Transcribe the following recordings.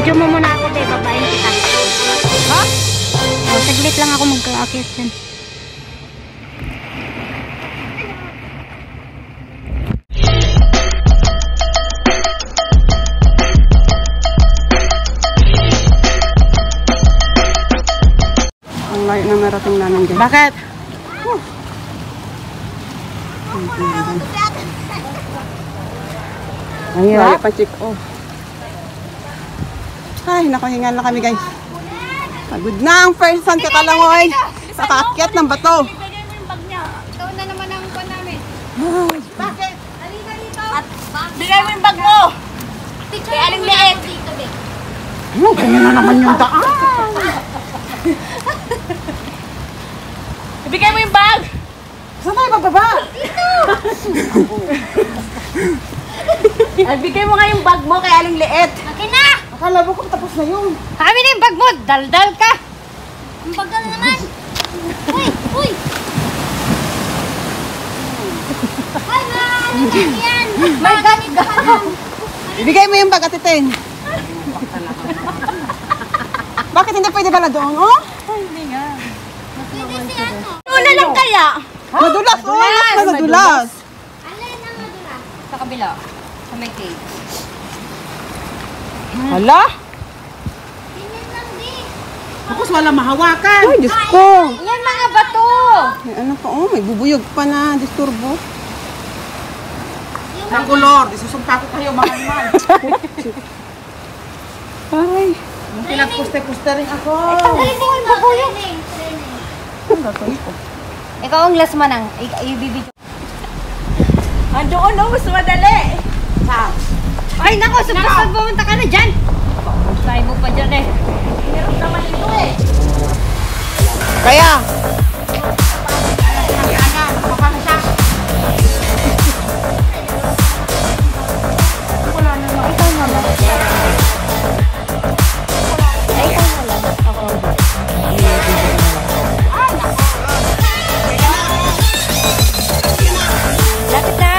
Video mo muna ako, be. Babayin kita. Ha? O, saglit lang ako magka-akit dyan. Ang layo na marating namin dyan. Bakit? Ay, layo pa check off. Ay, nakahingal na kami guys. Pagod na ang person kakalangoy. Sa kaakyat ng bato. Bigay mo yung bag niya. Ikaw na naman ang kuwan namin. Bakit? Halika dito. Bigay mo yung bag mo. Kaya aling liit. Ano, ganyan na naman yung daan. Ibigay mo yung bag. Saan tayo bababa? Ibigay mo nga yung bag mo kay aling liit. Akin na! Akala mo kung tapos na yun. Kami na yung bag mo! Daldal ka! Ang bagal naman! Uy! Uy! Ay, maaaligan yan! May ganit ka. Ibigay mo yung bag, Ate Ten. Bakit hindi pwede bala doon? Oh? Pwede si ano? Una lang kaya. Madulas! Oh, madulas! Alin ang madulas? Sa kabila. Sa may cake. Hala? Tingin lang din! Tapos wala mahawakan. Ay, Diyos ko. Yan mga bato. May ano pa, oh, may bubuyog pa na disturbo. Ang kulor, isusumpa ko kayo mga naman. Ay. Pinagpuste-puste rin ako. Alin mo yung babuyog? Ikaw ang last man ang ibibidyo. Andoon o, mas madali. Saan? Ay nako, subasag pumunta ka na dyan. Try mo pa dyan eh. Hirap naman ito eh. Kaya, Lapit na.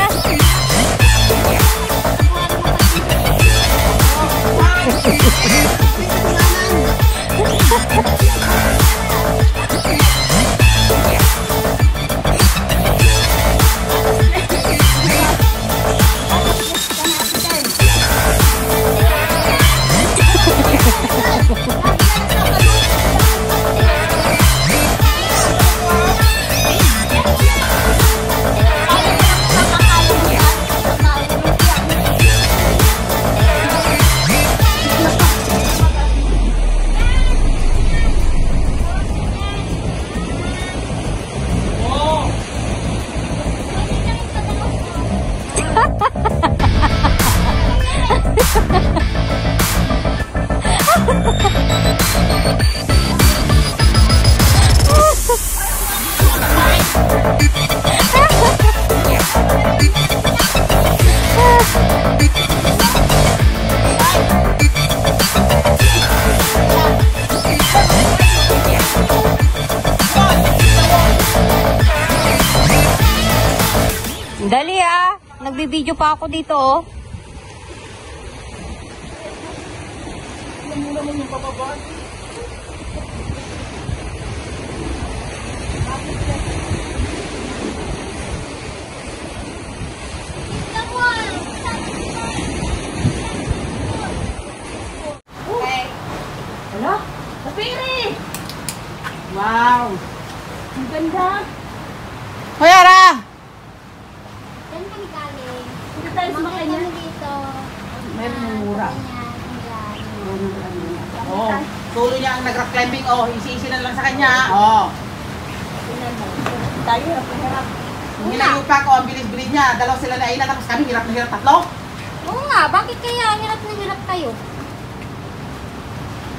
Dali ah. Nagbibideo pa ako dito oh. Hala? Kapiri! wow. Ang ganda! Hoy, Ara! Saan kami galing? Hindi tayo sumakay Kami niya. dito. Meron ng mura. Ganyan. Oh, tulo niya ang nag-rock climbing. Oh, isi-isi na lang sa kanya. Oh. Tayo hirap. Yung hinayo pa ko, ang bilis-bilis niya. Dalaw sila na ina, tapos kami hirap na hirap tatlo. Oo nga, bakit kaya hirap na hirap kayo?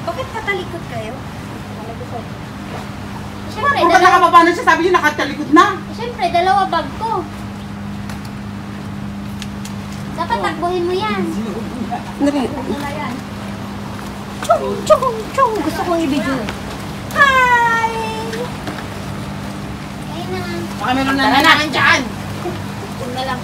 Bakit katalikod kayo? Siyempre, Kung nakababa na siya, sabi niya nakatalikod na. Siyempre, dalawa bag ko. Dapat takbuhin mo yan. Dali. Chung, chung, chung. Gusto kong ibidyo. Hi! Kaya na. Baka meron na nanaan dyan. Yun na lang.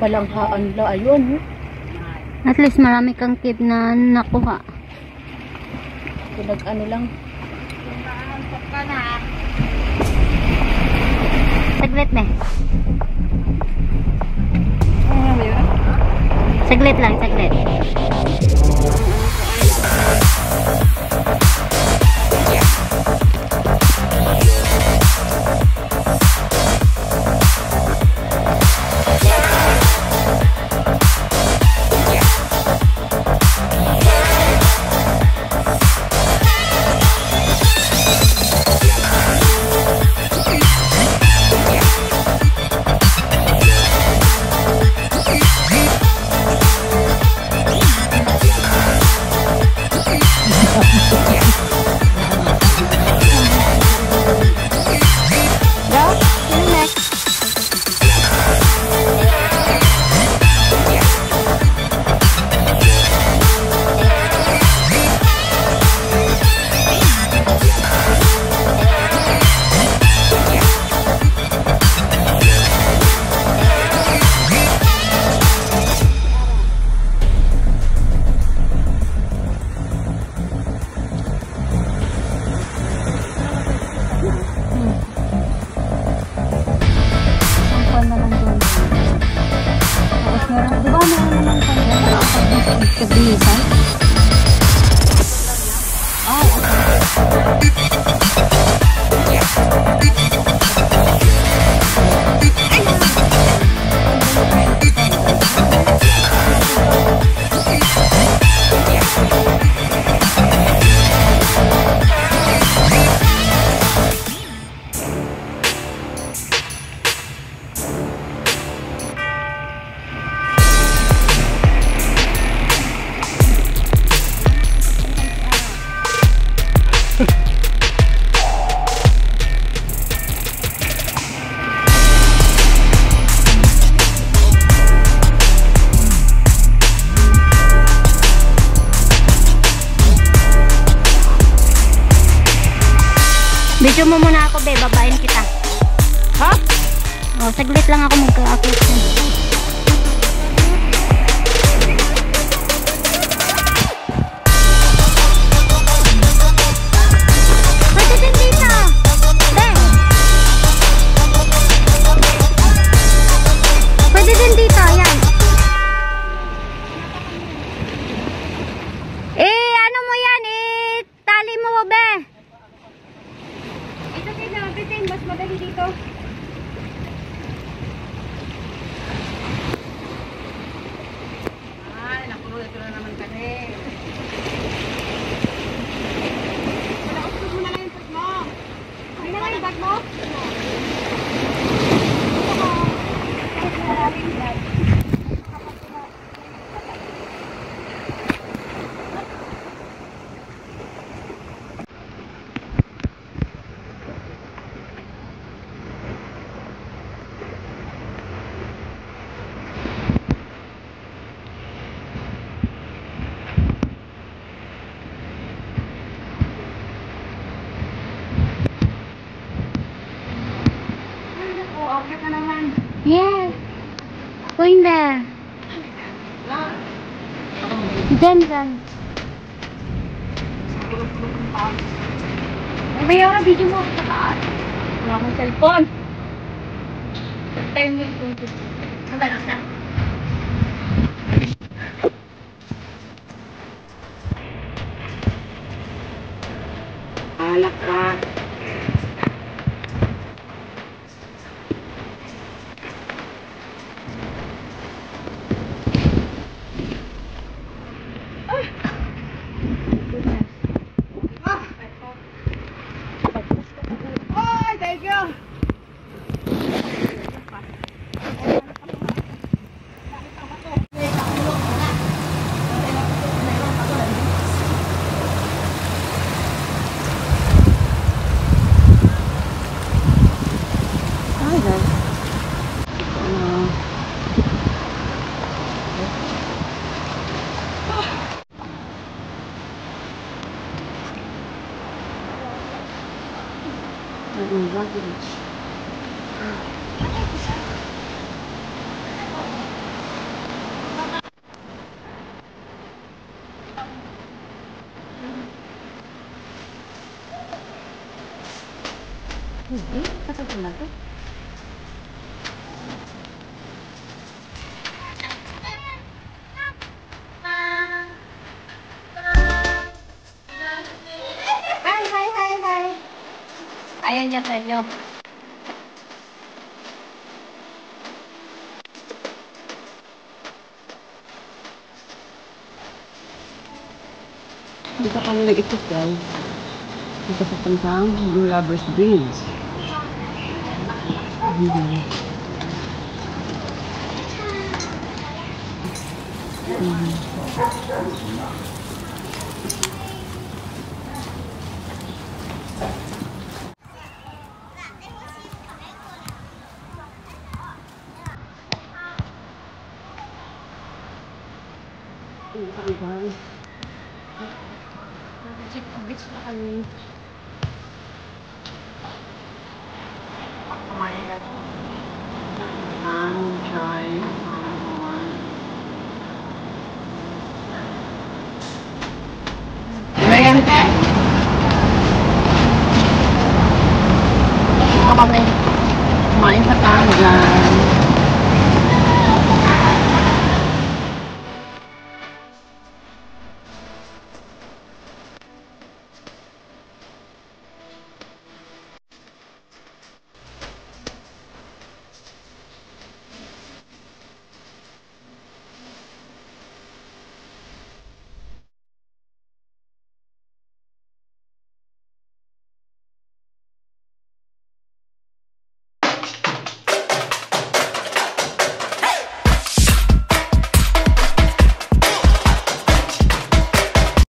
Palanghaan la, ayun. At least marami kang kip na nakuha. Pinag-ano lang. Saglit na. Saglit lang, saglit. Kaglisan? Video mo muna ako, be. Babain kita. Ha? Oh, saglit lang ako magka-akit. Pwede din dito. Be. Pwede din dito. Ayan. Ano mo yan? Tali mo, be. Mas madali dito. Ay, nakulo na naman kami. Usog mo na lang yung pag mo. Hindi na lang yung bag mo? Okay ka naman. Yes. Going there. Dyan. Mamaya ka, video mo. Wala akong cellphone. Tayo mo yung phone. Sandali na. Alak ka. Ay, thank you. Ay, guys. Hindi, kasama na to. Hi. Ayan niya sa inyo. Dito kami nag-ikot guys. Dito papuntang Blue Lovers Bridge. Check beach na kami. Oh my God. Enjoy.